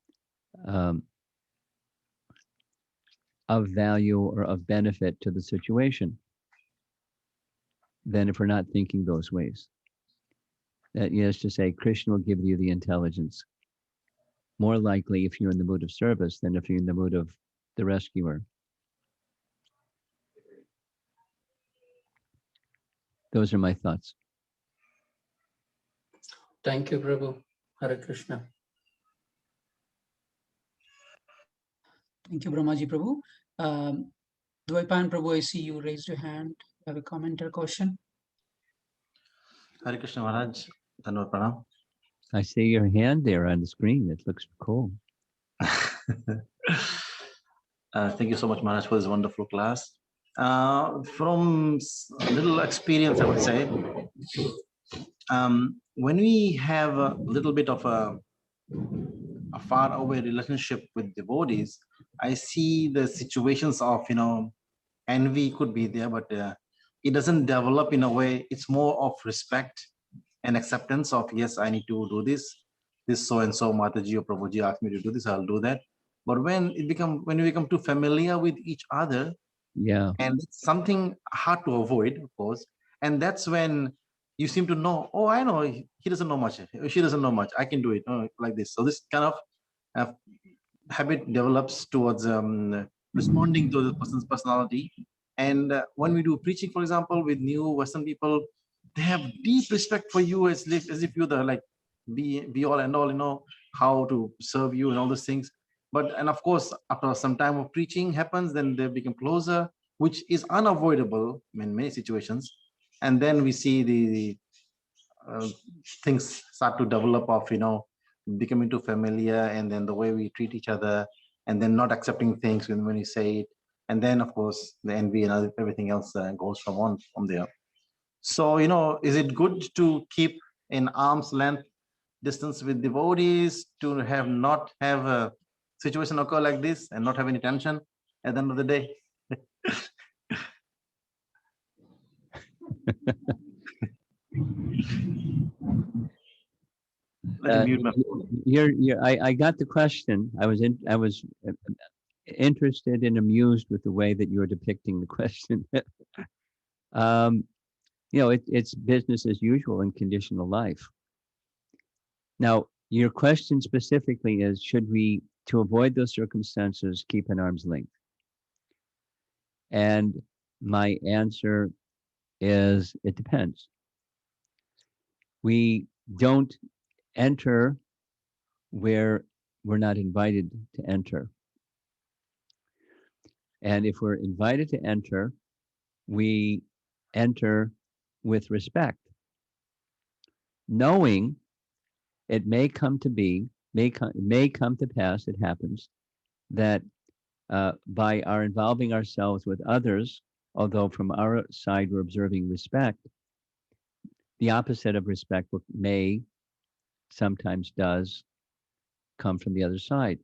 of value or of benefit to the situation than if we're not thinking those ways. That is to say, Krishna will give you the intelligence. More likely if you're in the mood of service than if you're in the mood of the rescuer. Those are my thoughts. Thank you, Prabhu. Hare Krishna. Thank you, Brahmaji Prabhu. Dvaipan Prabhu, I see you raised your hand. Have a comment or question? Hare Krishna Maharaj, Dhanwad Pranam. I see your hand there on the screen. It looks cool. Thank you so much, Maharaj, for this wonderful class. From a little experience, I would say, when we have a little bit of a far away relationship with devotees, I see the situations of, envy could be there, but it doesn't develop in a way. It's more of respect and acceptance of, yes, I need to do this. This so and so Mataji or Prabhuji asked me to do this, I'll do that. But when we become too familiar with each other, Yeah. and it's something hard to avoid, of course, and that's when you seem to know, oh, I know he doesn't know much, she doesn't know much, I can do it, like this. So this kind of habit develops towards responding to the person's personality. And when we do preaching, for example, with new Western people, they have deep respect for you as if you're the like be all and all, how to serve you and all those things. And of course, after some time of preaching happens, then they become closer, which is unavoidable in many situations. And then we see the things start to develop of, becoming too familiar, and then the way we treat each other, and then not accepting things when you say it. And then, of course, the envy and everything else goes from there. So, is it good to keep an arm's length distance with devotees, to not have a situation occur like this and not have any tension at the end of the day? Let me mute my I got the question. I was interested and amused with the way that you're depicting the question. It's business as usual in conditional life. Now, your question specifically is, should we, to avoid those circumstances, keep an arm's length? And my answer is, it depends. We don't enter where we're not invited to enter. And if we're invited to enter, we enter with respect, knowing it may come to pass, it happens, that by our involving ourselves with others, although from our side we're observing respect, the opposite of respect may, sometimes does, come from the other side.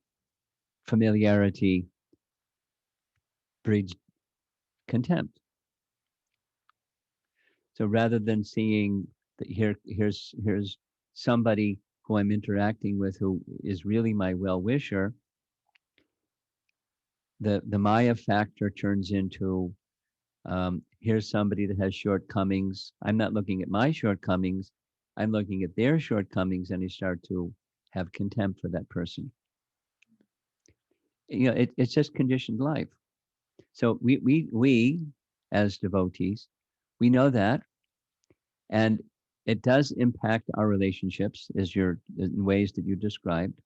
Familiarity breeds contempt. So rather than seeing that here's somebody who I'm interacting with who is really my well-wisher, the Maya factor turns into, here's somebody that has shortcomings. I'm not looking at my shortcomings. I'm looking at their shortcomings, and I start to have contempt for that person. It's just conditioned life. So we as devotees, we know that, and it does impact our relationships in ways that you described.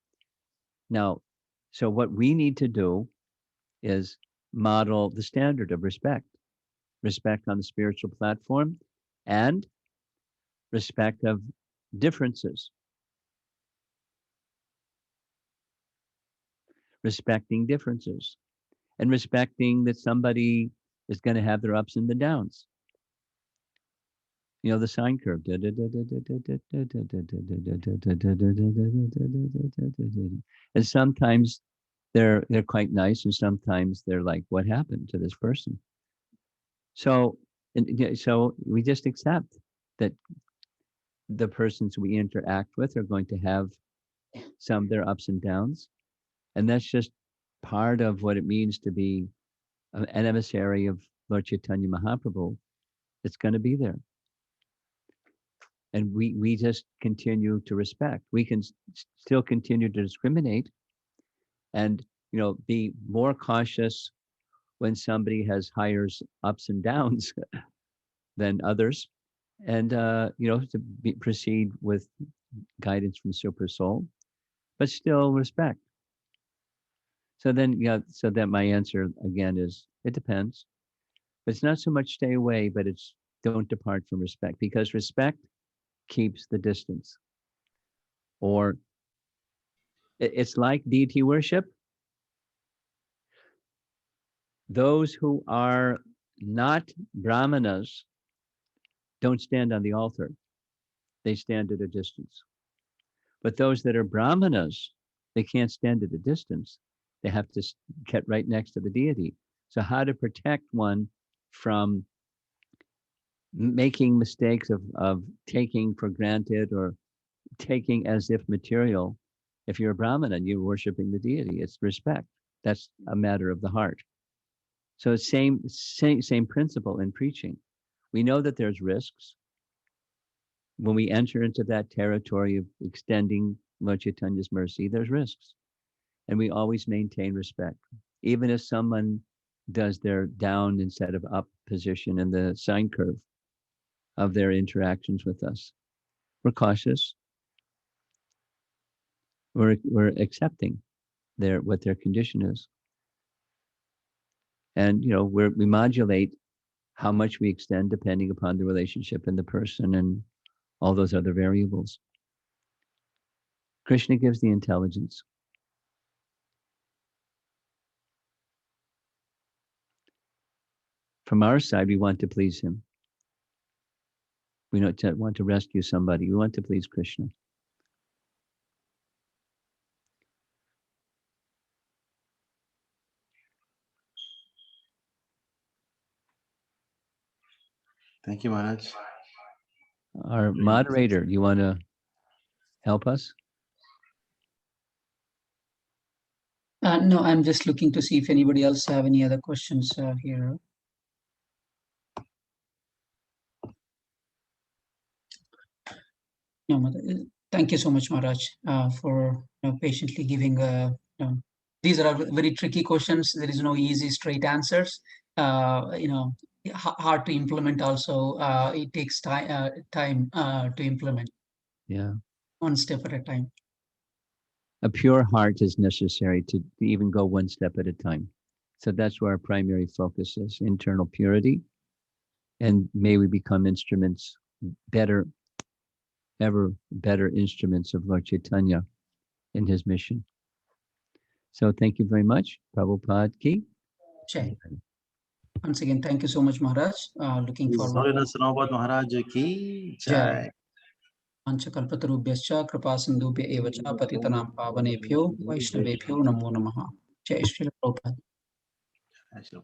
Now, so what we need to do is model the standard of respect on the spiritual platform, and respect of differences, respecting differences, and respecting that somebody is going to have their ups and the downs. The sine curve. And sometimes they're quite nice, and sometimes they're like, what happened to this person? So we just accept that the persons we interact with are going to have some of their ups and downs, and that's just part of what it means to be an emissary of Lord Chaitanya Mahaprabhu. It's going to be there. And we just continue to respect. We can still continue to discriminate and, be more cautious when somebody has higher ups and downs than others. And, to proceed with guidance from Super Soul, but still respect. So then, my answer again is, it depends. But it's not so much stay away, but it's don't depart from respect, because respect keeps the distance. or it's like deity worship. Those who are not brahmanas don't stand on the altar. They stand at a distance. But those that are brahmanas, they can't stand at a distance. They have to get right next to the deity. So how to protect one from making mistakes of taking for granted or taking as if material. If you're a brahmana and you're worshiping the deity, it's respect. That's a matter of the heart. So same principle in preaching. We know that there's risks. When we enter into that territory of extending Lord Chaitanya's mercy, there's risks. And we always maintain respect. Even if someone does their down instead of up position in the sine curve of their interactions with us, we're cautious. We're accepting what their condition is. And we modulate how much we extend depending upon the relationship and the person and all those other variables. Krishna gives the intelligence. From our side, we want to please him. We don't want to rescue somebody. We want to please Krishna. Thank you, Maharaj. Our moderator, you want to help us? No, I'm just looking to see if anybody else have any other questions here. No, thank you so much, Maharaj, for patiently giving. These are very tricky questions. There is no easy, straight answers. Hard to implement. Also, it takes time to implement. Yeah. One step at a time. A pure heart is necessary to even go one step at a time. So that's where our primary focus is, internal purity. And may we become instruments, ever better instruments of Lord Chaitanya in his mission. So thank you very much. Prabhupada ki. Jai. Once again, thank you so much, Maharaj. Looking forward. Holiness Romapada Maharaj ki jai. Panchakalpatarubhyascha kripa sindhubhya eva cha patitanam pavanebhyo vaishnavebhyo namo namaha. Jai Shri Prabhupada. Jai Shri